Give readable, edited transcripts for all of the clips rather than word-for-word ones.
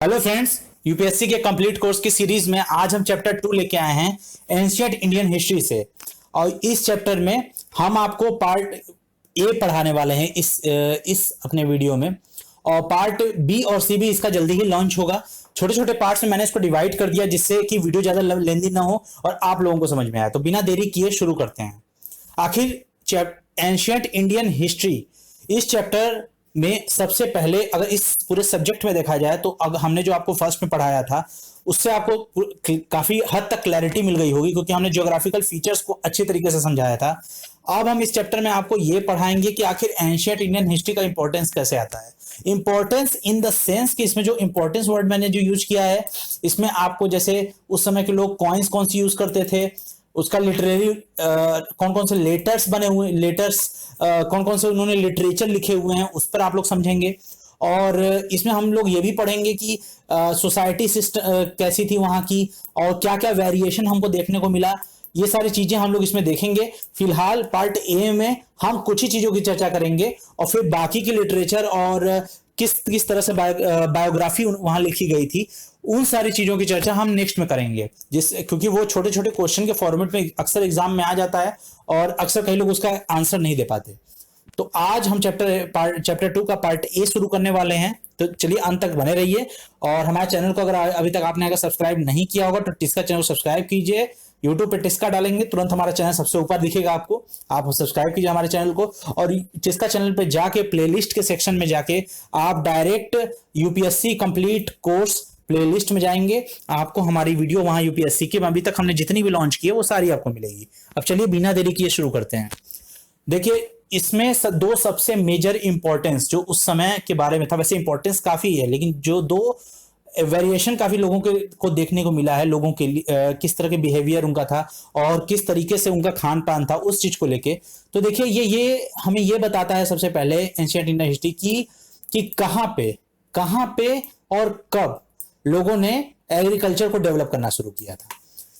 Hello friends, UPSC के complete course की series में आज हम चैप्टर 2 लेके आए हैं एंशियंट इंडियन हिस्ट्री से। और इस चैप्टर में हम आपको पार्ट ए पढ़ाने वाले हैं इस अपने वीडियो में। और पार्ट बी और सी भी इसका जल्दी ही लॉन्च होगा। छोटे छोटे पार्ट्स में मैंने इसको डिवाइड कर दिया जिससे कि वीडियो ज्यादा लेंदी ना हो और आप लोगों को समझ में आए। तो बिना देरी किए शुरू करते हैं। आखिर एंशियंट इंडियन हिस्ट्री इस चैप्टर में सबसे पहले अगर इस पूरे सब्जेक्ट में देखा जाए तो अगर हमने जो आपको फर्स्ट में पढ़ाया था उससे आपको काफी हद तक क्लैरिटी मिल गई होगी, क्योंकि हमने ज्योग्राफिकल फीचर्स को अच्छे तरीके से समझाया था। अब हम इस चैप्टर में आपको ये पढ़ाएंगे कि आखिर एंशियंट इंडियन हिस्ट्री का इंपॉर्टेंस कैसे आता है। इंपॉर्टेंस इन द सेंस कि इसमें जो इंपॉर्टेंस वर्ड मैंने जो यूज किया है, इसमें आपको जैसे उस समय के लोग कॉइन्स कौन सी यूज करते थे, उसका लिटरेरी कौन कौन से लेटर्स बने हुए कौन कौन से उन्होंने लिटरेचर लिखे हुए हैं उस पर आप लोग समझेंगे। और इसमें हम लोग ये भी पढ़ेंगे कि सोसाइटी सिस्टम कैसी थी वहां की और क्या क्या वेरिएशन हमको देखने को मिला। ये सारी चीजें हम लोग इसमें देखेंगे। फिलहाल पार्ट ए में हम कुछ ही चीजों की चर्चा करेंगे और फिर बाकी की लिटरेचर और किस तरह से बायोग्राफी वहां लिखी गई थी उन सारी चीजों की चर्चा हम नेक्स्ट में करेंगे, क्योंकि वो छोटे छोटे क्वेश्चन के फॉर्मेट में अक्सर एग्जाम में आ जाता है और अक्सर कई लोग उसका आंसर नहीं दे पाते। तो आज हम चैप्टर 2 का पार्ट ए शुरू करने वाले हैं। तो चलिए अंत तक बने रहिए। और हमारे चैनल को अगर अभी तक आपने सब्सक्राइब नहीं किया होगा तो टिस्का चैनल को सब्सक्राइब कीजिए। यूट्यूब पे टिस्का डालेंगे तुरंत हमारा चैनल सबसे ऊपर दिखेगा आपको, आप सब्सक्राइब कीजिए हमारे चैनल को। और टिस्का चैनल पे जाके प्लेलिस्ट के सेक्शन में जाके आप direct UPSC complete course playlist में जाएंगे, आपको हमारी वीडियो वहां यूपीएससी की अभी तक हमने जितनी भी लॉन्च की है वो सारी आपको मिलेगी। अब चलिए बिना देरी किए शुरू करते हैं। देखिए इसमें दो सबसे मेजर इंपॉर्टेंस जो उस समय के बारे में था, वैसे इंपॉर्टेंस काफी है लेकिन जो दो वेरिएशन काफी लोगों को देखने को मिला है, लोगों के किस तरह के बिहेवियर उनका था और किस तरीके से उनका खान पान था उस चीज को लेके। तो देखिए ये हमें ये बताता है सबसे पहले एंशियंट इंडियन हिस्ट्री कि कहां पे और कब लोगों ने एग्रीकल्चर को डेवलप करना शुरू किया था,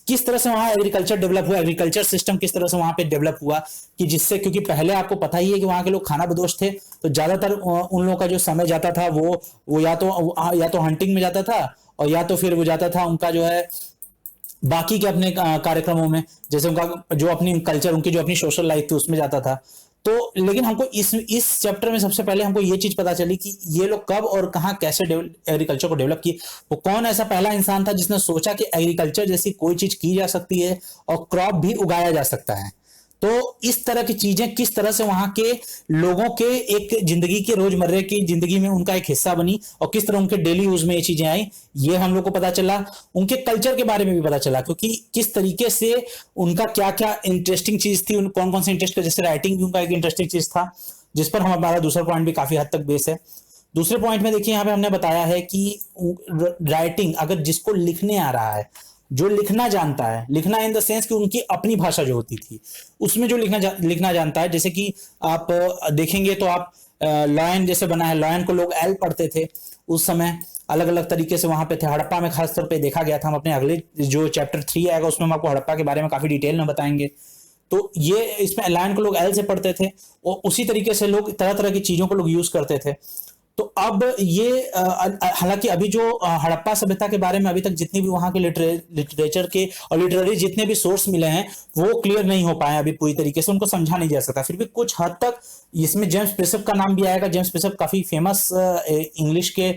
किस तरह से वहां एग्रीकल्चर डेवलप हुआ, एग्रीकल्चर सिस्टम किस तरह से वहां पे डेवलप हुआ कि जिससे, क्योंकि पहले आपको पता ही है कि वहां के लोग खाना बदोश थे, तो ज्यादातर उन लोगों का जो समय जाता था वो या तो हंटिंग में जाता था और या तो फिर वो जाता था उनका जो है बाकी के अपने कार्यक्रमों में, जैसे उनका जो अपनी कल्चर उनकी जो अपनी सोशल लाइफ थी उसमें जाता था। तो लेकिन हमको इस चैप्टर में सबसे पहले हमको ये चीज पता चली कि ये लोग कब और कहां कैसे एग्रीकल्चर को डेवलप किए। वो कौन ऐसा पहला इंसान था जिसने सोचा कि एग्रीकल्चर जैसी कोई चीज की जा सकती है और क्रॉप भी उगाया जा सकता है। तो इस तरह की चीजें किस तरह से वहां के लोगों के एक जिंदगी के रोजमर्रे की जिंदगी में उनका एक हिस्सा बनी और किस तरह उनके डेली यूज में ये चीजें आई, ये हम लोग को पता चला। उनके कल्चर के बारे में भी पता चला, क्योंकि किस तरीके से उनका क्या क्या इंटरेस्टिंग चीज थी, कौन कौन से इंटरेस्ट, जैसे राइटिंग भी उनका एक इंटरेस्टिंग चीज था जिस पर हमारा दूसरा पॉइंट भी काफी हद तक बेस है। दूसरे पॉइंट में देखिए यहाँ पे हमने बताया है कि राइटिंग, अगर जिसको लिखने आ रहा है, जो लिखना जानता है, लिखना इन द सेंस कि उनकी अपनी भाषा जो होती थी उसमें जो लिखना जानता है, जैसे कि आप देखेंगे तो आप लॉयन जैसे बना है, लॉयन को लोग एल पढ़ते थे उस समय, अलग अलग तरीके से वहां पे थे। हड़प्पा में खासतौर पे देखा गया था। हम अपने अगले जो चैप्टर 3 आएगा उसमें हम आपको हड़प्पा के बारे में काफी डिटेल में बताएंगे। तो ये इसमें लॉयन को लोग एल से पढ़ते थे और उसी तरीके से लोग तरह तरह की चीजों को लोग यूज करते थे। तो अब ये हालांकि अभी जो हड़प्पा सभ्यता के बारे में अभी तक जितनी भी वहां के लिटरेचर के और लिटरेरी जितने भी सोर्स मिले हैं वो क्लियर नहीं हो पाए अभी पूरी तरीके से, उनको समझा नहीं जा सकता। फिर भी कुछ हद तक इसमें जेम्स प्रिसप का नाम भी आएगा। जेम्स प्रिसप काफी फेमस इंग्लिश के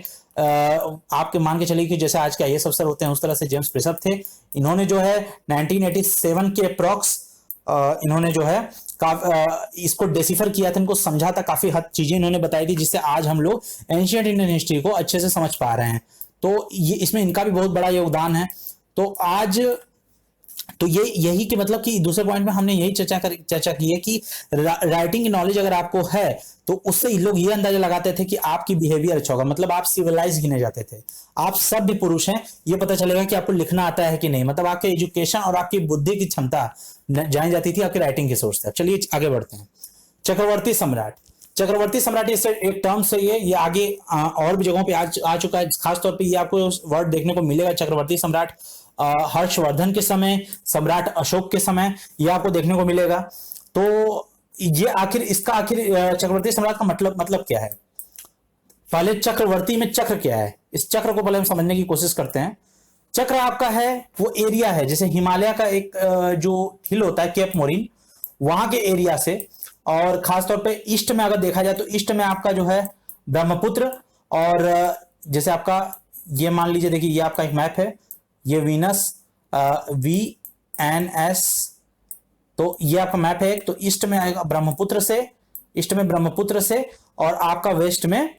आपके मान के चलिए कि जैसे आज के आईएएस अफसर होते हैं उस तरह से जेम्स प्रिसप थे। इन्होंने जो है 1987 के अप्रॉक्स इन्होंने जो है इसको डेसिफर किया था, इनको समझा था, काफी हद चीजें इन्होंने बताई थी जिससे आज हम लोग एंशियंट इंडियन हिस्ट्री को अच्छे से समझ पा रहे हैं। तो ये इसमें इनका भी बहुत बड़ा योगदान है। तो आज तो ये यही कि मतलब कि दूसरे पॉइंट में हमने यही चर्चा की है कि राइटिंग की नॉलेज अगर आपको है तो उससे लोग ये अंदाजा लगाते थे कि आपकी बिहेवियर अच्छा होगा, मतलब आप सिविलाइज गिने जाते थे, आप सब भी पुरुष हैं, ये पता चलेगा कि आपको लिखना आता है कि नहीं, मतलब आपके एजुकेशन और आपकी बुद्धि की क्षमता जानी जाती थी आपके राइटिंग के सोर्स से। चलिए आगे बढ़ते हैं। चक्रवर्ती सम्राट, चक्रवर्ती सम्राट इस एक टर्म से ये आगे और भी जगहों पे आ चुका है। खासतौर पे ये आपको वर्ड देखने को मिलेगा चक्रवर्ती सम्राट हर्षवर्धन के समय, सम्राट अशोक के समय, ये आपको देखने को मिलेगा। तो ये आखिर चक्रवर्ती सम्राट का मतलब क्या है। पहले चक्रवर्ती में चक्र क्या है, इस चक्र को पहले हम समझने की कोशिश करते हैं। चक्र आपका है वो एरिया है, जैसे हिमालय का एक जो हिल होता है केप मोरिन, वहां के एरिया से, और खासतौर पे ईस्ट में अगर देखा जाए तो ईस्ट में आपका जो है ब्रह्मपुत्र, और जैसे आपका ये मान लीजिए, देखिए ये आपका एक मैप है, ये वीनस VNS, तो ये आपका मैप है। तो ईस्ट में आएगा ब्रह्मपुत्र से, ईस्ट में ब्रह्मपुत्र से, और आपका वेस्ट में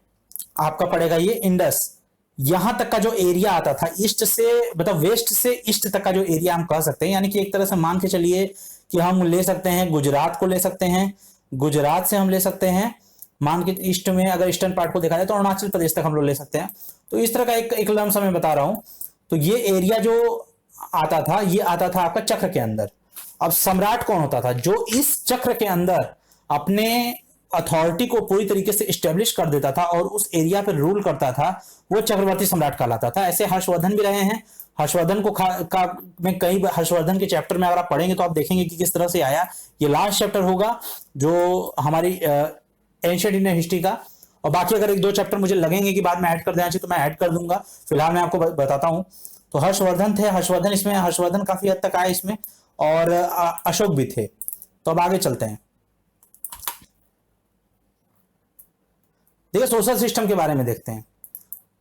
आपका पड़ेगा ये इंडस। यहां तक का जो एरिया आता था ईस्ट से, मतलब वेस्ट से ईस्ट तक का जो एरिया हम कह सकते हैं, यानी कि एक तरह से मान के चलिए कि हम ले सकते हैं गुजरात को ले सकते हैं, गुजरात से हम ले सकते हैं मान के ईस्ट में, अगर ईस्टर्न पार्ट को देखा जाए तो अरुणाचल प्रदेश तक हम लोग ले सकते हैं। तो इस तरह का एक लम्स मैं बता रहा हूं। तो ये एरिया जो आता था, ये आता था आपका चक्र के अंदर। अब सम्राट कौन होता था? जो इस चक्र के अंदर अपने अथॉरिटी को पूरी तरीके से स्टेब्लिश कर देता था और उस एरिया पर रूल करता था, वो चक्रवर्ती सम्राट कहलाता था। ऐसे हर्षवर्धन भी रहे हैं। हर्षवर्धन को में कई हर्षवर्धन के चैप्टर में अगर आप पढ़ेंगे तो आप देखेंगे कि किस तरह से आया। ये लास्ट चैप्टर होगा जो हमारी एंशिएंट इंडियन हिस्ट्री का, और बाकी अगर एक दो चैप्टर मुझे लगेंगे कि बाद में ऐड कर देना चाहिए तो मैं ऐड कर दूंगा। फिलहाल मैं आपको बताता हूं। तो हर्षवर्धन थे, हर्षवर्धन इसमें, हर्षवर्धन काफी हद तक आए इसमें, और अशोक भी थे। तो अब आगे चलते हैं। देखिए सोशल सिस्टम के बारे में देखते हैं।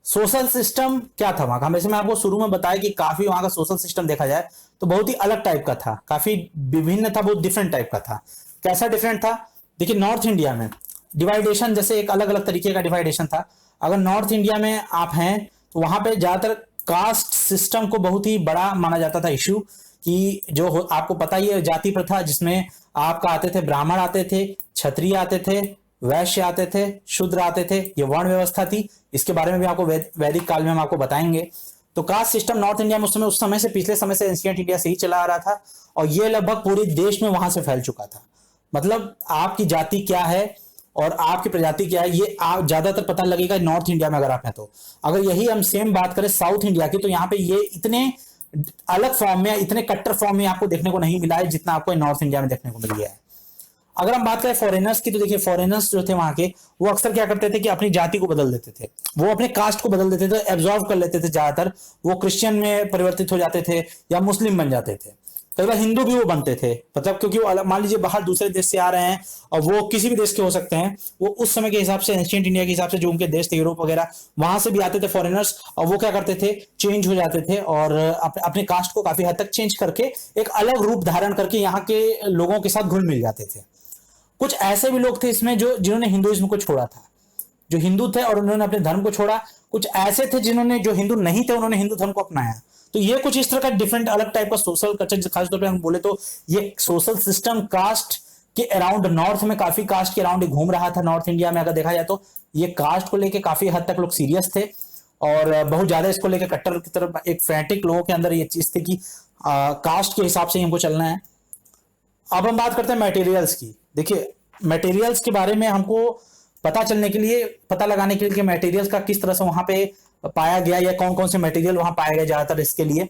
सोशल सिस्टम क्या था वहां का? वैसे मैं आपको शुरू में बताया कि काफी वहां का सोशल सिस्टम देखा जाए तो बहुत ही अलग टाइप का था, काफी विभिन्न था, बहुत डिफरेंट टाइप का था। कैसा डिफरेंट था? देखिए नॉर्थ इंडिया में डिवाइडेशन जैसे एक अलग अलग तरीके का डिवाइडेशन था। अगर नॉर्थ इंडिया में आप हैं तो वहां पे ज्यादातर कास्ट सिस्टम को बहुत ही बड़ा माना जाता था इश्यू, कि जो आपको पता ही है जाति प्रथा, जिसमें आपका आते थे ब्राह्मण आते थे, क्षत्रिय आते थे, वैश्य आते थे, शूद्र आते थे, ये वर्ण व्यवस्था थी। इसके बारे में भी आपको वैदिक काल में हम आपको बताएंगे। तो कास्ट सिस्टम नॉर्थ इंडिया में उस समय से पिछले समय से एंशिएंट इंडिया से ही चला आ रहा था, और ये लगभग पूरे देश में वहां से फैल चुका था। मतलब आपकी जाति क्या है और आपकी प्रजाति क्या है, ये आप ज्यादातर पता लगेगा नॉर्थ इंडिया में अगर आप हैं तो। अगर यही हम सेम बात करें साउथ इंडिया की, तो यहाँ पे ये इतने अलग फॉर्म में, इतने कट्टर फॉर्म में आपको देखने को नहीं मिला है जितना आपको नॉर्थ इंडिया में देखने को मिल गया है। अगर हम बात करें फॉरेनर्स की, तो देखिए फॉरेनर्स जो थे वहां के, वो अक्सर क्या करते थे कि अपनी जाति को बदल देते थे, वो अपने कास्ट को बदल देते थे, एब्जॉर्व कर लेते थे। ज्यादातर वो क्रिश्चियन में परिवर्तित हो जाते थे या मुस्लिम बन जाते थे, कई बार हिंदू भी वो बनते थे। मतलब क्योंकि वो मान लीजिए बाहर दूसरे देश से आ रहे हैं, और वो किसी भी देश के हो सकते हैं, वो उस समय के हिसाब से एंशिएंट इंडिया के हिसाब से जो उनके देश थे यूरोप वगैरह, वहां से भी आते थे फॉरेनर्स, और वो क्या करते थे चेंज हो जाते थे, और अपने कास्ट को काफी हद तक चेंज करके एक अलग रूप धारण करके यहाँ के लोगों के साथ घुल मिल जाते थे। कुछ ऐसे भी लोग थे इसमें जो जिन्होंने हिंदुइज्म को छोड़ा था, जो हिंदू थे और उन्होंने अपने धर्म को छोड़ा। कुछ ऐसे थे जिन्होंने, जो हिंदू नहीं थे, उन्होंने हिंदू धर्म को अपनाया। तो ये कुछ इस तरह का डिफरेंट अलग टाइप का सोशल कल्चर, खासतौर पे हम बोले तो ये सोशल सिस्टम कास्ट के अराउंड, नॉर्थ में काफी कास्ट के अराउंड घूम रहा था। नॉर्थ इंडिया में अगर देखा जाए तो ये कास्ट को लेके काफी हद तक लोग सीरियस थे, और बहुत ज्यादा इसको लेकर कट्टर की तरफ एक फैनेटिक लोगों के अंदर ये चीज थी कि कास्ट के हिसाब से हमको चलना है। अब हम बात करते हैं मटेरियल्स की। देखिए मटेरियल्स के बारे में हमको पता चलने के लिए, पता लगाने के लिए कि मटेरियल्स का किस तरह से वहां पे पाया गया, या कौन कौन से मटेरियल वहां पाए गए ज्यादातर, इसके लिए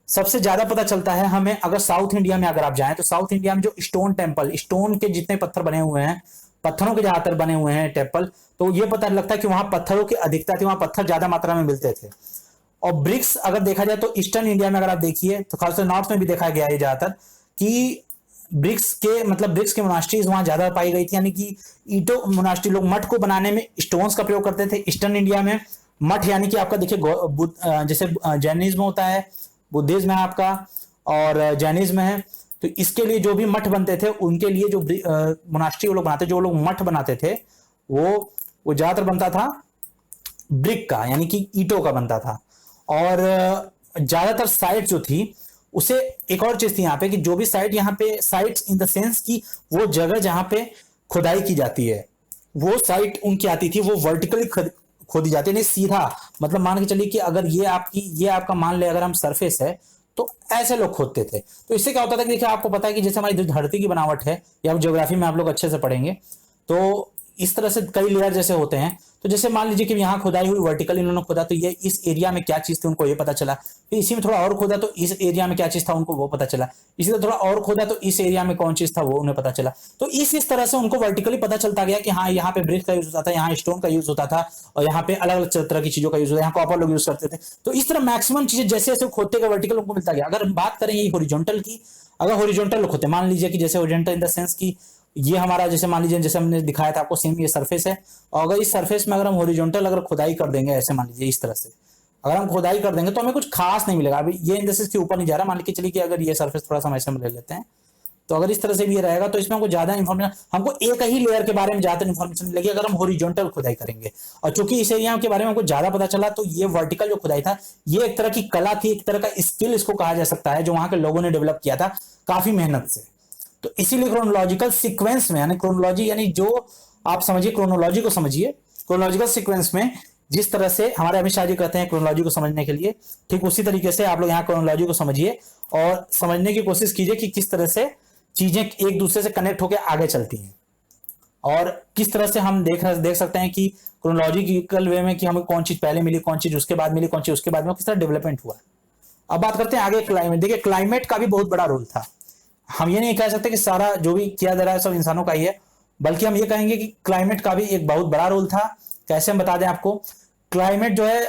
सबसे ज्यादा पता चलता है हमें अगर साउथ इंडिया में अगर आप जाएं तो साउथ इंडिया में जो स्टोन टेम्पल, स्टोन के जितने पत्थर बने हुए हैं, पत्थरों के ज्यादातर बने हुए हैं टेम्पल, तो ये पता लगता है कि वहां पत्थरों की अधिकता थी, वहां पत्थर ज्यादा मात्रा में मिलते थे। और ब्रिक्स अगर देखा जाए तो ईस्टर्न इंडिया में अगर आप देखिए तो खासकर नॉर्थ में भी देखा गया है ज्यादातर कि ब्रिक्स के मोनास्ट्रीज वहां ज्यादा पाई गई थी, यानी कि ईटो मोनास्ट्री, लोग मठ को बनाने में स्टोन्स का प्रयोग करते थे। ईस्टर्न इंडिया में मठ यानी कि आपका देखिए जैसे जैनिज्म होता है, बुद्धिज्म है आपका, और जैनिज्म है, तो इसके लिए जो भी मठ बनते थे उनके लिए जो मोनास्ट्री वो लोग बनाते, जो लोग मठ बनाते थे वो ज्यादातर बनता था ब्रिक का, यानी कि ईटों का बनता था। और ज्यादातर साइट जो थी उसे, एक और चीज थी यहाँ पे कि जो भी साइट यहाँ पे, साइट्स इन द सेंस की वो जगह जहां पे खुदाई की जाती है, वो साइट उनकी आती थी, वो वर्टिकली खोदी जाती है, नहीं सीधा। मतलब मान के चलिए कि अगर ये आपका मान ले अगर हम सरफेस है तो ऐसे लोग खोदते थे। तो इससे क्या होता था कि देखिए आपको पता है कि जैसे हमारी धरती की बनावट है, या ज्योग्राफी में आप लोग अच्छे से पढ़ेंगे, तो इस तरह से कई लेयर जैसे होते हैं, तो जैसे मान लीजिए कि यहाँ खुदाई हुई, वर्टिकल इन्होंने खोदा, तो ये इस एरिया में क्या चीज थी उनको ये पता चला। फिर इसी में थोड़ा और खोदा तो इस एरिया में क्या चीज था उनको वो पता चला। इसी तरह थोड़ा और खोदा तो इस एरिया में कौन चीज था वो उन्हें पता चला। तो इस तरह से उनको वर्टिकली पता चलता गया कि हाँ यहाँ पे ब्रिक का यूज होता था, यहाँ स्टोन का यूज होता था, और यहाँ पे अलग अलग तरह की चीजों का यूज होता है, यहाँ कॉपर लोग यूज करते थे। तो इस तरह मैक्सिमम चीजें जैसे जैसे खोदते गए वर्टिकल उनको मिलता गया। अगर हम बात करें ये हॉरिजॉन्टल की, अगर हॉरिजॉन्टल होते मान लीजिए कि जैसे हॉरिजॉन्टल इन द सेंस की ये हमारा जैसे मान लीजिए जैसे हमने दिखाया था आपको सेम ये सरफेस है, और अगर इस सरफेस में अगर हम हॉरिजॉन्टल अगर खुदाई कर देंगे ऐसे मान लीजिए इस तरह से अगर हम खुदाई कर देंगे तो हमें कुछ खास नहीं मिलेगा। अभी ये इन द सेंस के ऊपर नहीं जा रहा, मान लीजिए चलिए कि अगर ये सरफेस थोड़ा सा ऐसे हम ले लेते हैं, तो अगर इस तरह से भी ये रहेगा तो इसमें हमको ज्यादा इन्फॉर्मेशन, हमको एक ही लेयर के बारे में ज्यादा इन्फॉर्मेशन मिलेगी अगर हम हॉरिजॉन्टल खुदाई करेंगे। और चूंकि इस एरिया के बारे में हमको ज्यादा पता चला, तो ये वर्टिकल जो खुदाई था ये एक तरह की कला थी, एक तरह का स्किल इसको कहा जा सकता है, जो वहां के लोगों ने डेवलप किया था काफी मेहनत से। तो इसीलिए क्रोनोलॉजिकल सीक्वेंस में, यानी क्रोनोलॉजी यानी जो आप समझिए क्रोनोलॉजी को समझिए, क्रोनोलॉजिकल सीक्वेंस में जिस तरह से हमारे अमित शाह जी कहते हैं क्रोनोलॉजी को समझने के लिए, ठीक उसी तरीके से आप लोग यहाँ क्रोनोलॉजी को समझिए और समझने की कोशिश कीजिए कि किस तरह से चीजें एक दूसरे से कनेक्ट होकर आगे चलती हैं, और किस तरह से हम देख सकते हैं कि क्रोनोलॉजिकल वे में कि हमें कौन चीज पहले मिली, कौन चीज उसके बाद मिली, कौन चीज उसके बाद में, किस तरह डेवलपमेंट हुआ। अब बात करते हैं आगे क्लाइमेट। देखिए क्लाइमेट का भी बहुत बड़ा रोल था। हम ये नहीं कह सकते कि सारा जो भी किया जा रहा है सब इंसानों का ही है, बल्कि हम ये कहेंगे कि क्लाइमेट का भी एक बहुत बड़ा रोल था। कैसे हम बता दें आपको, क्लाइमेट जो है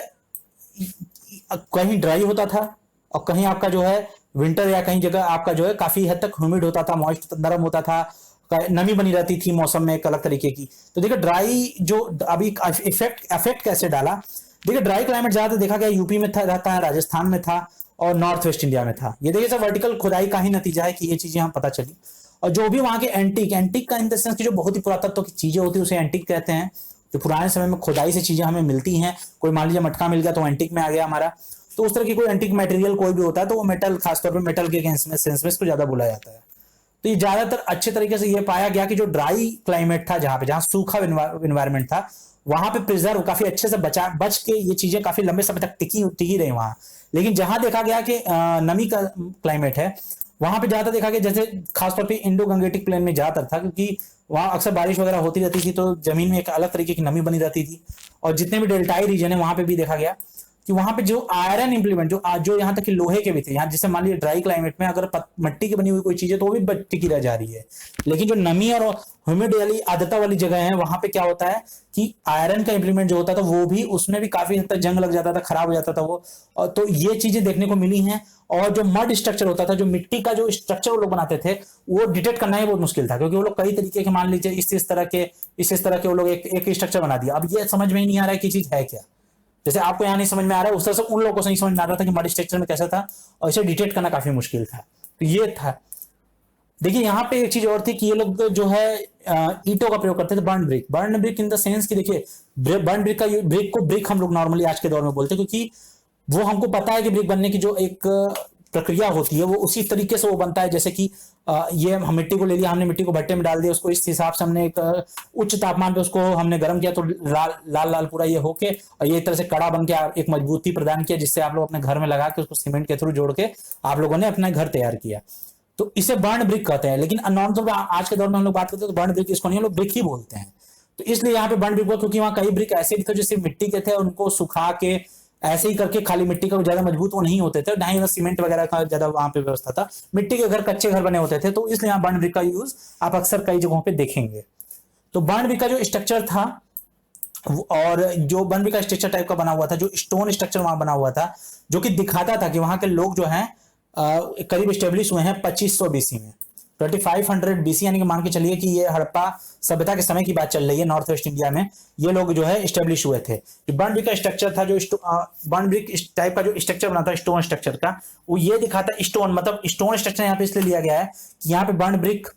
कहीं ड्राई होता था और कहीं आपका जो है विंटर या कहीं जगह आपका जो है काफी हद तक ह्यूमिड होता था, मॉइस्ट नरम होता था, नमी बनी रहती थी मौसम में एक अलग तरीके की। तो देखिए ड्राई जो अभी इफेक्ट कैसे डाला, देखिए ड्राई क्लाइमेट ज्यादा देखा गया यूपी में था, रहता है, राजस्थान में था और नॉर्थ वेस्ट इंडिया में था। ये देखिए सब वर्टिकल खुदाई का ही नतीजा है कि ये चीजें हम पता चली। और जो भी वहां के एंटीक का इन द सेंस की जो बहुत ही पुरातत्व की चीजें होती है उसे एंटीक कहते हैं, जो पुराने समय में खुदाई से चीजें हमें मिलती हैं। कोई मान लीजिए मटका मिल गया तो एंटीक में आ गया हमारा। तो उस तरह की कोई एंटीक मटेरियल कोई भी होता है तो वो मेटल, खासतौर पर मेटल के सेंस में इसको ज्यादा बुलाया जाता है। तो ये ज्यादातर अच्छे तरीके से ये पाया गया कि जो ड्राई क्लाइमेट था, जहां सूखा इन्वायरमेंट था, वहां पे प्रिजर्व काफी अच्छे से बच के ये चीजें काफी लंबे समय तक टिकी रही वहां। लेकिन जहां देखा गया कि नमी का क्लाइमेट है, वहां पे ज्यादा देखा गया, जैसे खासतौर पे इंडो गंगेटिक प्लेन में ज्यादातर था, क्योंकि वहां अक्सर बारिश वगैरह होती रहती थी तो जमीन में एक अलग तरीके की नमी बनी रहती थी। और जितने भी डेल्टाई रीजन है वहां पे भी देखा गया कि वहां पे जो आयरन इंप्लीमेंट जो यहाँ तक कि लोहे के भी थे, यहाँ जैसे मान लीजिए ड्राई क्लाइमेट में अगर मिट्टी की बनी हुई कोई चीज है तो वो भी टिकी रह जा रही है। लेकिन जो नमी और ह्यूमिड वाली आर्द्रता वाली जगह है वहां पे क्या होता है कि आयरन का इंप्लीमेंट जो होता था वो भी, उसमें भी काफी हद तक जंग लग जाता था, खराब हो जाता था वो। और तो ये चीजें देखने को मिली हैं। और जो मड स्ट्रक्चर होता था, जो मिट्टी का जो स्ट्रक्चर वो लोग बनाते थे, वो डिटेक्ट करना ही बहुत मुश्किल था, क्योंकि वो लोग कई तरीके के, मान लीजिए इस तरह के वो लोग एक स्ट्रक्चर बना दिया। अब ये समझ में ही नहीं आ रहा है कि चीज है क्या। जैसे आपको यहाँ नहीं समझ में आ रहा है, उस तरह से उन लोगों को नहीं समझ में आ रहा था कि मड स्ट्रक्चर में कैसा था, और इसे डिटेक्ट करना काफी मुश्किल था। तो ये था। देखिए यहाँ पे एक चीज और थी कि ये लोग जो है ईंटों का प्रयोग करते थे, burn brick in the sense कि देखिए बर्न ब्रिक को ब्रिक हम लोग नॉर्मली आज के दौर में बोलते हैं, क्योंकि वो हमको पता है कि ब्रिक बनने की जो एक प्रक्रिया होती है वो उसी तरीके से वो बनता है, जैसे कि ये हम मिट्टी को ले लिया, हमने मिट्टी को भट्टे में डाल दिया, उसको इस हिसाब से हमने एक उच्च तापमान पे उसको हमने गर्म किया तो लाल पूरा ये होके, और ये एक तरह से कड़ा बन के एक मजबूती प्रदान किया, जिससे आप लोग अपने घर में लगा के उसको सीमेंट के थ्रू जोड़ के आप लोगों ने अपना घर तैयार किया। तो इसे बर्न ब्रिक कहते हैं। लेकिन नॉर्मल तौर पर आज के दौर में हम लोग बात करते हैं तो बर्न ब्रिक इसको नहीं, हम लोग ब्रिक ही बोलते हैं। तो इसलिए यहाँ पे बर्न ब्रिक हुआ, क्योंकि वहां कई ब्रिक ऐसे भी थे जो सिर्फ मिट्टी के थे, उनको सुखा के ऐसे ही करके खाली मिट्टी का ज्यादा मजबूत वो नहीं होते थे, ना ही सीमेंट वगैरह का ज्यादा वहां पे व्यवस्था था, मिट्टी के घर, कच्चे घर बने होते थे। तो इसलिए यहाँ बर्न ब्रिक का यूज आप अक्सर कई जगहों पे देखेंगे। तो बर्न ब्रिक का जो स्ट्रक्चर था, और जो बर्न ब्रिक का स्ट्रक्चर टाइप का बना हुआ था, जो स्टोन स्ट्रक्चर वहां बना हुआ था, जो कि दिखाता था कि वहां के लोग जो हैं करीब स्टेब्लिश हुए हैं 2500 बीसी में, 2500 बीसी, यानी कि मान के चलिए कि ये हड़प्पा सभ्यता के समय की बात चल रही है। नॉर्थ वेस्ट इंडिया में ये लोग जो है स्टेब्लिश हुए थे। बर्न ब्रिक का स्ट्रक्चर था, जो बर्न ब्रिक टाइप का जो स्ट्रक्चर बना था स्टोन स्ट्रक्चर का, वो ये दिखाता है स्टोन, मतलब स्टोन स्ट्रक्चर यहाँ पे इसलिए लिया गया है कि यहाँ पे बर्न ब्रिक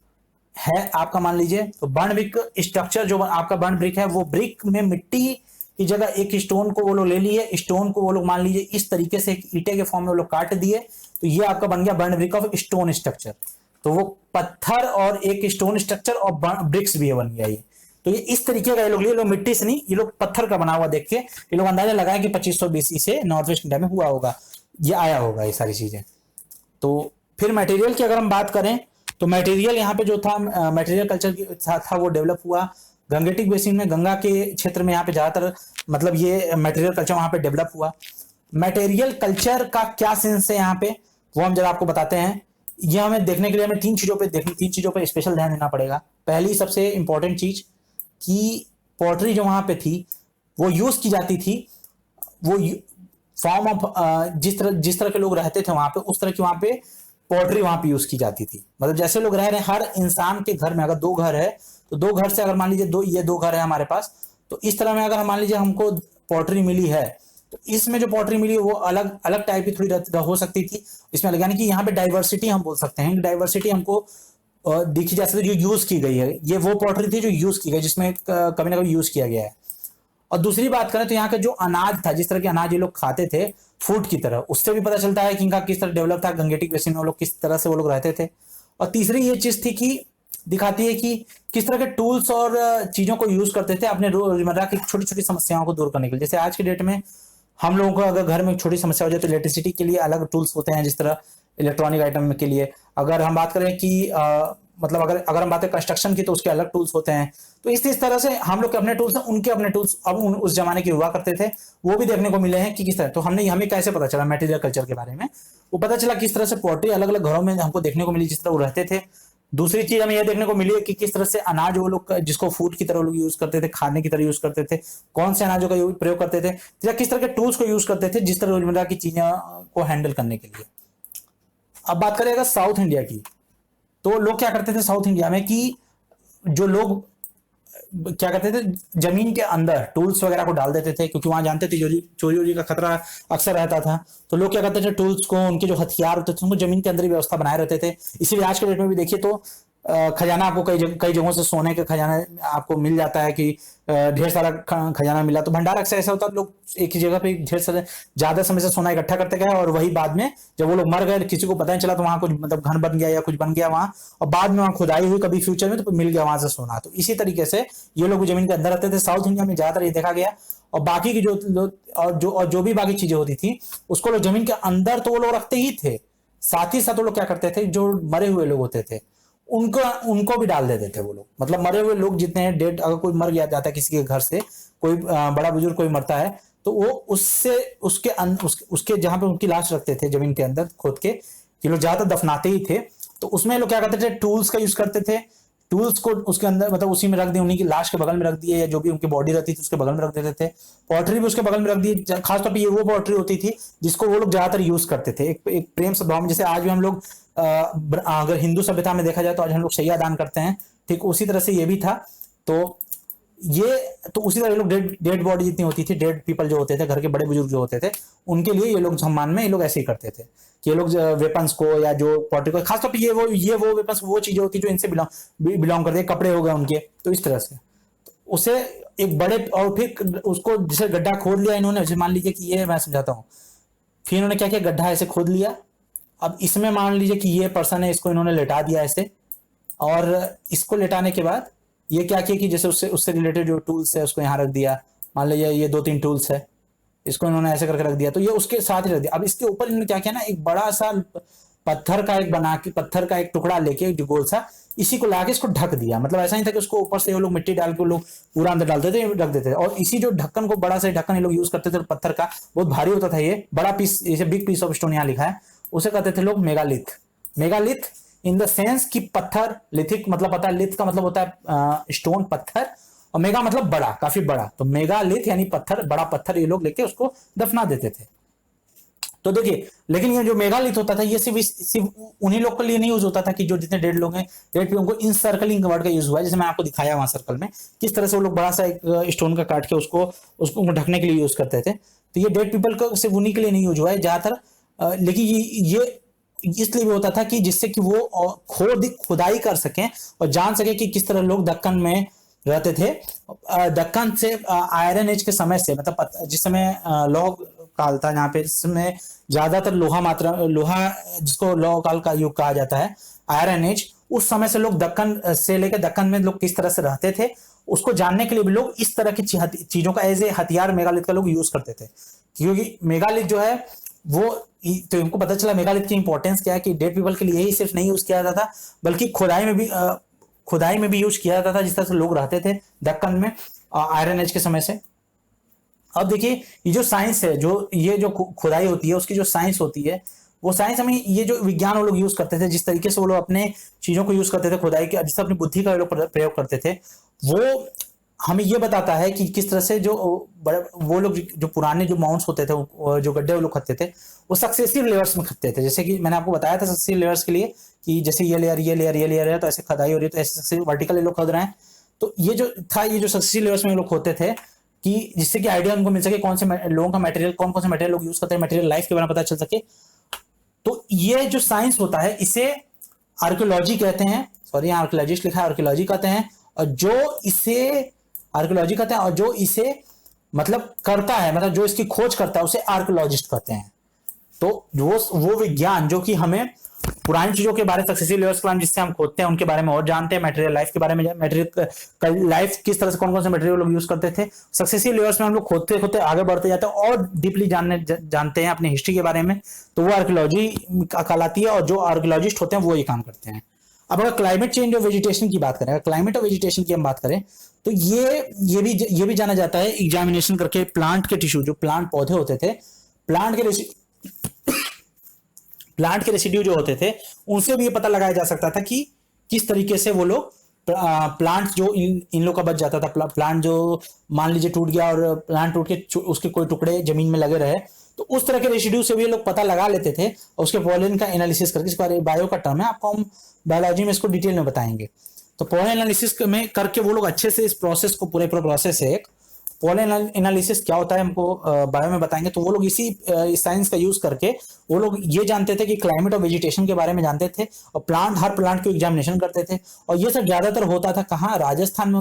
है आपका, मान लीजिए तो बर्न ब्रिक स्ट्रक्चर जो आपका बर्न ब्रिक है, वो ब्रिक में मिट्टी की जगह एक स्टोन को वो लोग ले लिए, स्टोन को वो लोग मान लीजिए इस तरीके से ईंटे के फॉर्म में वो लोग काट दिए, तो ये आपका बन गया burn brick of stone structure. तो वो पत्थर और एक स्टोन स्ट्रक्चर और ब्रिक्स भी बन गया ये। तो ये इस तरीके का ये लोग मिट्टी से नहीं, ये लोग पत्थर का बना हुआ देख के ये लोग अंदाजा लगाए कि 2500 बीसी से नॉर्थ वेस्ट इंडिया में हुआ होगा, ये आया होगा ये सारी चीजें। तो फिर मटेरियल की अगर हम बात करें तो मटेरियल यहाँ पे जो था, मटेरियल कल्चर था वो डेवलप हुआ गंगेटिक बेसिन में, गंगा के क्षेत्र में यहाँ पे ज्यादातर मतलब ये मटेरियल कल्चर वहां पे डेवलप हुआ। मटेरियल कल्चर का क्या सेंस है यहाँ पे, वो हम जरा आपको बताते हैं। ये हमें देखने के लिए हमें तीन चीजों पे स्पेशल ध्यान देना पड़ेगा। पहली सबसे इंपॉर्टेंट चीज कि पॉटरी जो वहां पे थी वो यूज की जाती थी, वो फॉर्म ऑफ जिस तरह के लोग रहते थे वहां पे, उस तरह की वहां पे पॉटरी वहां पे यूज की जाती थी। मतलब जैसे लोग रह रहे हैं, हर इंसान के घर में अगर 2 घर है तो 2 घर से अगर मान लीजिए ये 2 घर है हमारे पास, तो इस तरह में अगर हम मान लीजिए हमको पॉटरी मिली है, तो इसमें जो पॉटरी मिली है वो अलग अलग टाइप की थोड़ी हो सकती थी इसमें अलग, यानी कि यहाँ पे डाइवर्सिटी हम बोल सकते हैं। डाइवर्सिटी हमको दिखी जा सकती है जो यूज की गई है, ये वो पॉटरी थी जो यूज की गई, जिसमें कभी ना कभी यूज किया गया है। और दूसरी बात करें तो यहाँ का जो अनाज था, जिस तरह के अनाज ये लोग खाते थे फूड की तरह, उससे भी पता चलता है कि इनका किस तरह डेवलप था, गंगेटिक बेसिन में वो लोग किस तरह से वो लोग रहते थे। और तीसरी ये चीज थी कि दिखाती है कि किस तरह के टूल्स और चीजों को यूज करते थे अपने रोजमर्रा की छोटी छोटी समस्याओं को दूर करने के लिए। जैसे आज के डेट में हम लोगों को अगर घर में छोटी समस्या हो जाए तो इलेक्ट्रिसिटी के लिए अलग टूल्स होते हैं, जिस तरह इलेक्ट्रॉनिक आइटम के लिए। अगर हम बात करें कि मतलब अगर हम बात करें कंस्ट्रक्शन की, तो उसके अलग टूल्स होते हैं। तो इस तरह से हम लोग के अपने टूल्स हैं, उनके अपने टूल्स अब उस जमाने के हुआ करते थे, वो भी देखने को मिले हैं कि किस तरह। तो हमें कैसे पता चला मटेरियल कल्चर के बारे में, वो पता चला किस तरह से पॉटरी अलग अलग घरों में हमको देखने को मिली, जिस तरह वो रहते थे। दूसरी चीज हमें यह देखने को मिली है कि किस तरह से अनाज वो लोग जिसको फूड की तरह लोग यूज करते थे, खाने की तरह यूज करते थे, कौन से अनाजों का प्रयोग करते थे, या किस तरह के टूल्स को यूज करते थे जिस तरह रोजमर्रा की चीजों को हैंडल करने के लिए। अब बात करेगा साउथ इंडिया की, तो लोग क्या करते थे साउथ इंडिया में कि जो लोग क्या करते थे जमीन के अंदर टूल्स वगैरह को डाल देते थे, क्योंकि वहां जानते थे चोरी वोरी का खतरा अक्सर रहता था। तो लोग क्या करते थे टूल्स को, उनके जो हथियार होते थे उनको जमीन के अंदर ही व्यवस्था बनाए रहते थे। इसीलिए आज के डेट में भी देखिए तो खजाना आपको कई जगहों से सोने के खजाना आपको मिल जाता है कि ढेर सारा खजाना मिला। तो भंडार अक्सर ऐसा होता है लोग एक ही जगह पे ढेर सारे ज्यादा समय से सोना इकट्ठा करते गए, और वही बाद में जब वो लोग मर गए किसी को पता नहीं चला, तो वहां कुछ मतलब घर बन गया या कुछ बन गया वहां, और बाद में वहां खुदाई हुई कभी फ्यूचर में तो मिल गया वहां से सोना। तो इसी तरीके से ये लोग जमीन के अंदर रहते थे। साउथ इंडिया में ज्यादातर ये देखा गया। और बाकी की जो भी बाकी चीजें होती थी उसको लोग जमीन के अंदर तो वो लोग रखते ही थे, साथ ही साथ वो लोग क्या करते थे, जो मरे हुए लोग होते थे उनको भी डाल देते थे वो लोग। मतलब मरे हुए लोग जितने हैं डेड, अगर कोई मर गया जाता है किसी के घर से, कोई बड़ा बुजुर्ग कोई मरता है, तो वो उसके जहां पे उनकी लाश रखते थे जमीन के अंदर खोद के, ये लोग ज्यादा दफनाते ही थे। तो उसमें लोग क्या करते थे, टूल्स का यूज करते थे। टूल्स को उसके अंदर मतलब उसी में रख दिए, उन्हीं की लाश के बगल में रख दिए, या जो भी उनकी बॉडी रहती थी उसके बगल में रख देते थे। पॉटरी भी उसके बगल में रख दी। खासतौर पर ये वो पॉटरी होती थी जिसको वो लोग ज्यादातर यूज करते थे एक प्रेम सद्भाव में। जैसे आज भी हम लोग अगर हिंदू सभ्यता में देखा जाए तो आज हम लोग शैया दान करते हैं, ठीक उसी तरह से ये भी था। तो उसी तरह ये लोग डेड बॉडी जितनी होती थी, डेड पीपल जो होते थे, घर के बड़े बुजुर्ग जो होते थे, उनके लिए ये लोग सम्मान में ये लोग ऐसे ही करते थे कि ये लोग वेपन्स को या जो पॉटरी को, खासतौर पर ये वो वेपन्स वो चीजें होती जो इनसे बिलोंग करते हैं, कपड़े हो गए उनके, तो इस तरह से उसे एक बड़े, और फिर उसको जैसे गड्ढा खोद लिया इन्होंने, जैसे मान लीजिए कि ये मैं समझाता हूँ, फिर इन्होंने क्या किया, गड्ढा ऐसे खोद लिया। अब इसमें मान लीजिए कि ये पर्सन है, इसको इन्होंने लेटा दिया ऐसे, और इसको लेटाने के बाद ये क्या किया कि जैसे उससे रिलेटेड जो टूल्स है उसको यहाँ रख दिया। मान लीजिए ये 2-3 टूल्स है, इसको इन्होंने ऐसे करके रख दिया, तो ये उसके साथ ही रख दिया। अब इसके ऊपर इन्होंने क्या किया ना, एक बड़ा सा पत्थर का एक टुकड़ा लेके जो गोल सा, इसी को लाके इसको ढक दिया। मतलब ऐसा नहीं था कि उसको ऊपर से वो लोग मिट्टी डाल के लोग पूरा अंदर डालते थे, रख देते थे। और इसी जो ढक्कन को, बड़ा सा ढक्कन ये लोग यूज करते थे पत्थर का, बहुत भारी होता था ये बड़ा पीस, जैसे बिग पीस ऑफ स्टोन यहाँ लिखा है, उसे कहते थे लोग megalith. Megalith in the sense कि पत्थर, लिथिक मतलब पता है, लिथ का मतलब होता है स्टोन पत्थर, और मेगा मतलब बड़ा, काफी बड़ा। तो मेगालिथ यानी पत्थर, बड़ा पत्थर ये लोग लेके उसको दफना देते थे। तो देखिए, लेकिन ये जो मेगालिथ होता था ये सिर्फ उन्हीं लोग के लिए नहीं यूज होता था कि जो जितने डेड लोग हैं, डेड पीपल को इन सर्कलिंग वर्ड का यूज हुआ है, जैसे मैं आपको दिखाया वहां सर्कल में किस तरह से वो लोग बड़ा सा एक स्टोन का काट के उसको ढकने के लिए यूज करते थे। तो ये डेड पीपल को सिर्फ उन्हीं के लिए नहीं यूज हुआ है ज्यादातर, लेकिन ये इसलिए भी होता था कि जिससे कि वो खुदाई कर सकें और जान सके कि किस तरह लोग दक्कन में रहते थे। दक्कन से आयरन एज के समय से, मतलब जिस समय लौह काल था जहाँ पे, इसमें ज्यादातर लोहा जिसको लौह काल का युग कहा जाता है, आयरन एज, उस समय से लोग दक्कन से लेकर दक्कन में लोग किस तरह से रहते थे उसको जानने के लिए भी लोग इस तरह की चीजों का एज ए हथियार मेगालिथ का लोग यूज करते थे। क्योंकि मेगालिथ जो है वो, तो इनको पता चला मेगालिथ की इंपॉर्टेंस क्या है, कि डेड पीपल के लिए ही सिर्फ नहीं यूज किया जाता था, बल्कि खुदाई में भी यूज किया जाता था, जिस तरह से लोग रहते थे दक्कन में आयरन एज के समय से। अब देखिए ये जो साइंस है, जो ये जो खुदाई होती है उसकी जो साइंस होती है, वो साइंस हमें, ये जो विज्ञान वो लोग यूज करते थे, जिस तरीके से वो लोग अपने चीजों को यूज करते थे खुदाई के, जिससे अपनी बुद्धि का वो लोग प्रयोग करते थे, वो हमें ये बताता है कि किस तरह से जो वो लोग जो पुराने जो माउंट्स होते थे, जो गड्ढे वो लोग खदते थे, वो सक्सेसिव लेयर्स में खदते थे। जैसे कि मैंने आपको बताया था सक्सेसिव लेयर्स के लिए कि जैसे ये लेयर ये लेयर ये लेयर है, तो ऐसे खदाई हो रही है, तो ऐसे वर्टिकल लोग खद रहे हैं। तो ये जो था, ये जो सक्सेसिव लेयर्स में लोग खोदते थे कि जिससे कि आइडिया उनको मिल सके कौन से लोगों का मटेरियल, कौन कौन से मटेरियल लोग यूज करते हैं, मटेरियल लाइफ के बारे में पता चल सके। तो ये जो साइंस होता है इसे आर्कियोलॉजी कहते हैं, सॉरी यहाँ आर्कियोलॉजिस्ट लिखा है, आर्कियोलॉजी कहते हैं। और जो इसे आर्कियोलॉजी कहते हैं, और जो इसे मतलब करता है, मतलब जो इसकी खोज करता है, उसे आर्कियोलॉजिस्ट कहते हैं। तो वो विज्ञान जो कि हमें पुरानी चीजों के बारे में, सक्सेसिव लेयर्स के बारे में जिससे हम खोदते हैं, उनके बारे में और जानते हैं, मटेरियल लाइफ के बारे में, मटेरियल लाइफ किस तरह से कौन कौन से मटेरियल लोग यूज करते थे, सक्सेसिव लेयर्स में हम लोग खोदते खोदते आगे बढ़ते जाते हैं और डीपली जानते हैं अपनी हिस्ट्री के बारे में, तो वो आर्कियोलॉजी कहलाती है। और जो आर्कियोलॉजिस्ट होते हैं वो ये काम करते हैं। अब अगर क्लाइमेट चेंज और वेजिटेशन की बात करें, क्लाइमेट और वेजिटेशन की हम बात करें, तो ये भी जाना जाता है एग्जामिनेशन करके, प्लांट के टिश्यू, जो प्लांट पौधे होते थे, प्लांट के रेसिड्यू जो होते थे, उनसे भी ये पता लगाया जा सकता था कि किस तरीके से वो लोग प्लांट जो इन लोग का बच जाता था, प्लांट जो मान लीजिए टूट गया और प्लांट टूट के उसके कोई टुकड़े जमीन में लगे रहे, तो उस तरह के रेसिड्यू से भी ये लोग पता लगा लेते थे और उसके पॉलन का एनालिसिस करके, इस बारे बायो का टर्म है, आपको हम बायोलॉजी में इसको डिटेल में बताएंगे। तो पॉलन एनालिसिस में करके वो लोग अच्छे से इस प्रोसेस को, पूरे प्रोसेस है एक पॉलन एनालिसिस क्या होता है हमको बायो में बताएंगे। तो वो लोग इसी साइंस का यूज करके वो लोग ये जानते थे कि क्लाइमेट और वेजिटेशन के बारे में जानते थे, और प्लांट, हर प्लांट को एग्जामिनेशन करते थे। और ये सब ज्यादातर होता था कहाँ, राजस्थान में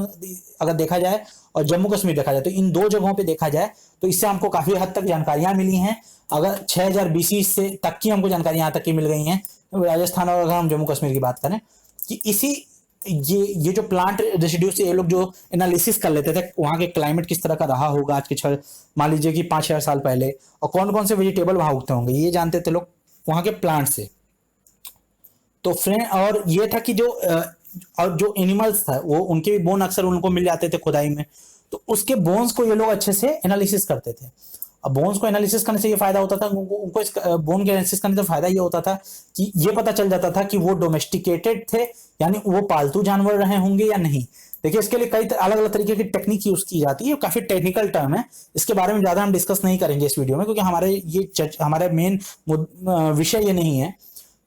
अगर देखा जाए और जम्मू कश्मीर देखा जाए, तो इन दो जगहों पे देखा जाए तो इससे हमको काफी हद तक जानकारियां मिली हैं। अगर 6000 BC से तक की हमको जानकारी यहाँ तक की मिल गई हैं राजस्थान, और अगर हम जम्मू कश्मीर की बात करें कि इसी ये जो प्लांट रेसिड्यू से ये लोग जो एनालिसिस कर लेते थे वहां के क्लाइमेट किस तरह का रहा होगा आज के मान लीजिए कि 5000 साल पहले, और कौन कौन से वेजिटेबल वहां उगते होंगे, ये जानते थे लोग वहां के प्लांट से। तो फ्रेंड, और ये था कि और जो एनिमल्स था वो उनके भी बोन अक्सर उनको मिल जाते थे खुदाई में, तो उसके बोन्स को ये लोग अच्छे से एनालिसिस करते थे। अब बोन्स को एनालिसिस करने से ये फायदा होता था उनको इस बोन के एनालिसिस करने से फायदा ये होता था कि ये पता चल जाता था कि वो डोमेस्टिकेटेड थे, यानी वो पालतू जानवर रहे होंगे या नहीं। देखिए इसके लिए कई अलग अलग तरीके की टेक्निक यूज की जाती है, काफी टेक्निकल टर्म है, इसके बारे में ज्यादा हम डिस्कस नहीं करेंगे इस वीडियो में, क्योंकि हमारे मेन विषय ये नहीं है।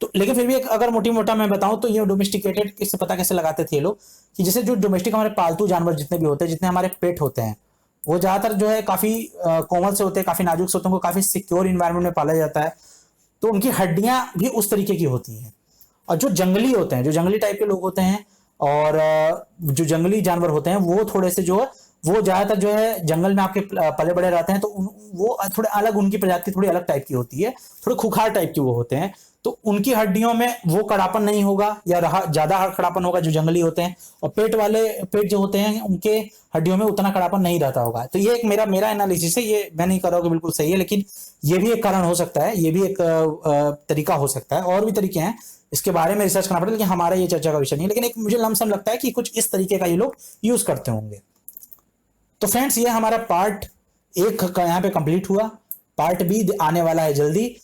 तो लेकिन फिर भी अगर मोटी मोटा मैं बताऊं तो ये डोमेस्टिकेटेड किससे पता कैसे लगाते थे ये लोग, कि जैसे जो डोमेस्टिक हमारे पालतू जानवर जितने भी होते हैं, जितने हमारे पेट होते हैं, वो ज्यादातर जो है काफी कोमल से होते हैं, काफी नाजुक से होते हैं, उनको काफी सिक्योर इन्वायरमेंट में पाला जाता है, तो उनकी हड्डियां भी उस तरीके की होती हैं। और जो जंगली होते हैं, जो जंगली टाइप के लोग होते हैं, और जो जंगली जानवर होते हैं, वो थोड़े से जो है वो ज्यादातर जो है जंगल में आपके पले बड़े रहते हैं, तो वो थोड़े अलग, उनकी प्रजाति थोड़ी अलग टाइप की होती है, थोड़े खुखार टाइप की वो होते हैं, तो उनकी हड्डियों में वो कड़ापन नहीं होगा, या ज्यादा कड़ापन होगा जो जंगली होते हैं। और पेट जो होते हैं उनके हड्डियों में उतना कड़ापन नहीं रहता होगा। तो ये एक मेरा एनालिसिस है, ये मैं नहीं कर रहा हूँ कि बिल्कुल सही है, लेकिन ये भी एक कारण हो सकता है, ये भी एक तरीका हो सकता है, और भी तरीके हैं, इसके बारे में रिसर्च करना पड़ेगा, लेकिन हमारा ये चर्चा का विषय नहीं है। लेकिन एक मुझे लमसम लगता है कि कुछ इस तरीके का ये लोग यूज करते होंगे। तो फ्रेंड्स, ये हमारा पार्ट 1 का यहाँ पे कंप्लीट हुआ। पार्ट B आने वाला है जल्दी,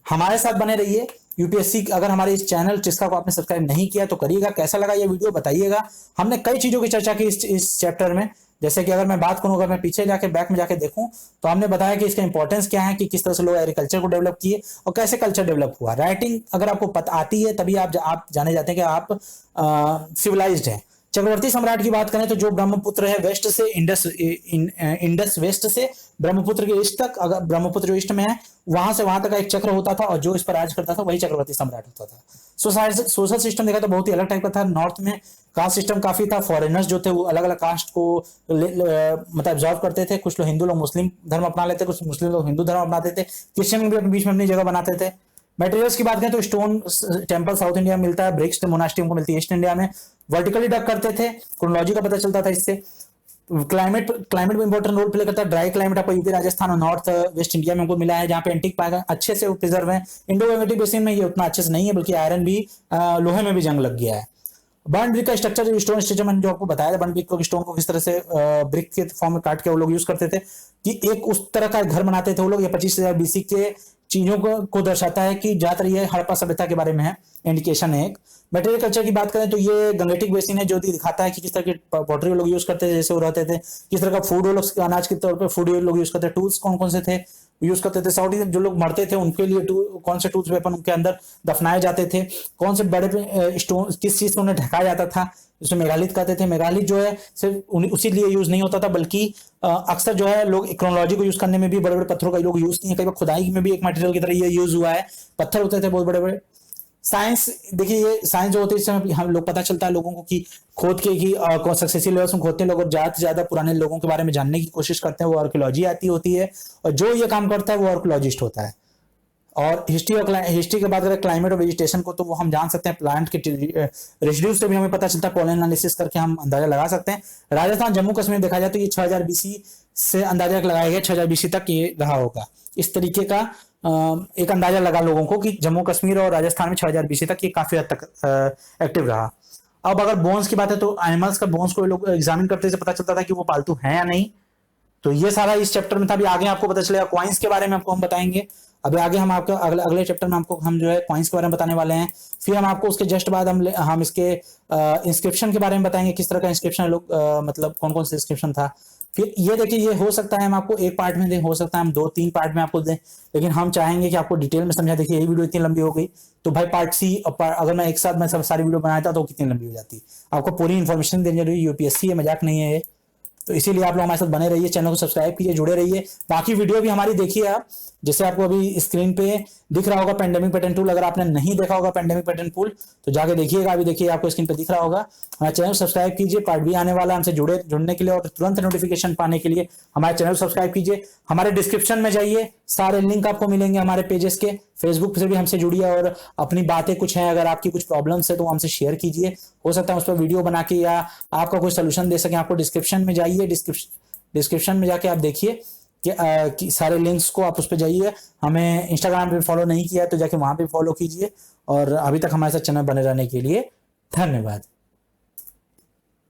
हमारे साथ बने रहिए। यूपीएससी, अगर हमारे इस चैनल चिस्का को आपने सब्सक्राइब नहीं किया तो करिएगा। कैसा लगा ये वीडियो बताइएगा। हमने कई चीजों की चर्चा की इस चैप्टर में, जैसे कि अगर मैं बात करूं, अगर मैं पीछे जाके बैक में जाके देखूं, तो हमने बताया कि इसका इंपॉर्टेंस क्या है, कि किस तरह से लोग एग्रीकल्चर को डेवलप किए और कैसे कल्चर डेवलप हुआ। राइटिंग अगर आपको पता आती है तभी आप जाने जाते हैं कि आप सिविलाइज्ड हैं। चक्रवर्ती सम्राट की बात करें तो जो ब्रह्मपुत्र है वेस्ट से इंडस वेस्ट से ब्रह्मपुत्र के ईस्ट तक, अगर ब्रह्मपुत्र जो ईस्ट में है वहां से वहां तक एक चक्र होता था, और जो इस पर राज करता था वही चक्रवर्ती सम्राट होता था। सोशल सिस्टम देखा तो बहुत ही अलग टाइप का था। नॉर्थ में कास्ट सिस्टम काफी था, फॉरेनर्स जो थे वो अलग अलग कास्ट को मतलब एब्जॉर्व करते थे। कुछ लोग हिंदू लोग मुस्लिम धर्म अपना लेते, कुछ मुस्लिम लोग हिंदू धर्म अपनाते थे, क्रिश्चियन भी अपने बीच में अपनी जगह बनाते थे। मटेरियल्स की बात करें तो स्टोन टेम्पल साउथ इंडिया में मिलता है, ब्रिक्स मोनास्ट्री हमको मिलती है ईस्ट इंडिया में। वर्टिकली डक करते थे, क्रोनोलॉजी का पता चलता था इससे। क्लाइमेट में इंपॉर्टेंट रोल प्ले करता है। ड्राई क्लाइमेट आपको यूपी राजस्थान और नॉर्थ वेस्ट इंडिया में हमको मिला है, जहाँ पे एंटीक पाएगा अच्छे से प्रिजर्व है। इंडो गंगेटिक बेसिन में ये उतना अच्छे से नहीं है, बल्कि आयरन भी लोहे में भी जंग लग गया है। बर्न ब्रिक का स्ट्रक्चर, स्टोन स्ट्रक्चर मैंने जो आपको बताया था, बर्न ब्रिक को, स्टोन को किस तरह से ब्रिक के फॉर्म में काट के वो लोग यूज करते थे कि एक उस तरह का घर बनाते थे वो लोग। ये 25,000 बीसी के चीजों को दर्शाता है कि ज्यादातर ये हड़प्पा सभ्यता के बारे में है, इंडिकेशन है एक। मटेरियल कल्चर की बात करें तो ये गंगेटिक बेसिन है, जो दिखाता है कि किस तरह की पॉटरी वो लोग यूज करते थे, जैसे वो रहते थे, किस तरह का फूड वो लोग, अनाज के तौर पर फूड वो लोग यूज करते थे, टूल्स कौन कौन से थे यूज करते थे, साउथ जो लोग मरते थे उनके लिए कौन से टूल्स वेपन उनके अंदर दफनाए जाते थे, कौन से बड़े स्टोन किस चीज से उन्हें ढकाया जाता था, जिसमें मेगालिथ कहते थे। मेगालिथ जो है सिर्फ उसी लिए यूज नहीं होता था, बल्कि अक्सर जो है लोग क्रोनोलॉजी को यूज करने में भी बड़े बड़े पत्थरों का लोग यूज किए, कई बार खुदाई में भी एक मटेरियल की तरह ये यूज हुआ है। पत्थर होते थे बहुत बड़े बड़े। साइंस देखिए, ये साइंस जो होती है इसमें हम लोग पता चलता है लोगों को कि खोद के कि कौन सक्सेसफुल लेवल्स में खोदते हैं लोग, और ज्यादा से ज्यादा पुराने लोगों के बारे में जानने की कोशिश करते हैं, वो आर्कियोलॉजी आती होती है, और जो ये काम करता है वो आर्कियोलॉजिस्ट होता है। और हिस्ट्री की बात करें क्लाइमेट और वेजिटेशन को, तो वो हम जान सकते हैं प्लांट के रेसिड्यूज से भी हमें पता चलता है, पोलन एनालिसिस करके हम अंदाजा लगा सकते हैं। राजस्थान जम्मू कश्मीर देखा जाए तो ये 6000 बीसी से अंदाजा लगाया गया, 6000 बीसी तक ये रहा होगा। इस तरीके का एक अंदाजा लगा लोगों को कि जम्मू कश्मीर और राजस्थान में 6000 बीसी तक ये काफी हद तक एक्टिव रहा। अब अगर बोन्स की बात है तो एनिमल्स का बोन्स को लोग एग्जामिन करते से पता चलता था कि वो पालतू है या नहीं। तो ये सारा इस चैप्टर में था। अभी आगे आपको पता चलेगा कॉइन्स के बारे में आपको हम बताएंगे। अभी आगे हम आपको अगले चैप्टर में हम जो है कॉइन्स के बारे में बताने वाले हैं। फिर हम आपको उसके जस्ट बाद हम इसके इंस्क्रिप्शन के बारे में बताएंगे, किस तरह का इंस्क्रिप्शन लोग मतलब कौन कौन सा इंस्क्रिप्शन था। फिर ये देखिए, ये हो सकता है हम आपको एक पार्ट में दें, हो सकता है हम 2-3 पार्ट में आपको दें, लेकिन हम चाहेंगे कि आपको डिटेल में समझा। देखिए यही वीडियो इतनी लंबी हो गई, तो भाई पार्ट सी अगर मैं एक साथ में सब सारी वीडियो बनाया था तो कितनी लंबी हो जाती। आपको पूरी इन्फॉर्मेशन देनी जरूरी, यूपीएससी है, मजाक नहीं है ये। तो इसीलिए आप लोग हमारे साथ बने रहिए, चैनल को सब्सक्राइब कीजिए, जुड़े रहिए। बाकी वीडियो भी हमारी देखिए आप, जैसे आपको अभी स्क्रीन पे दिख रहा होगा पेंडेमिक पैटर्न टूल। अगर आपने नहीं देखा होगा पेंडेमिक पैटर्न टूल तो जाके देखिएगा। अभी देखिए आपको स्क्रीन पे दिख रहा होगा। हमारे चैनल को सब्सक्राइब कीजिए, पार्ट भी आने वाला है। हमसे जुड़ने के लिए और तुरंत नोटिफिकेशन पाने के लिए हमारे चैनल को सब्सक्राइब कीजिए। हमारे डिस्क्रिप्शन में जाइए, सारे लिंक आपको मिलेंगे हमारे पेजेस के। फेसबुक से भी हमसे जुड़िए और अपनी बातें कुछ हैं, अगर आपकी कुछ प्रॉब्लम्स है तो हमसे शेयर कीजिए। हो सकता है उस पर वीडियो बना के या आपका कोई सोल्यूशन दे सकें। आपको डिस्क्रिप्शन में जाइए, डिस्क्रिप्शन में जाके आप देखिए कि सारे लिंक्स को आप उस पर जाइए। हमें इंस्टाग्राम पे फॉलो नहीं किया तो जाके वहां पे फॉलो कीजिए। और अभी तक हमारे साथ चैनल बने रहने के लिए धन्यवाद।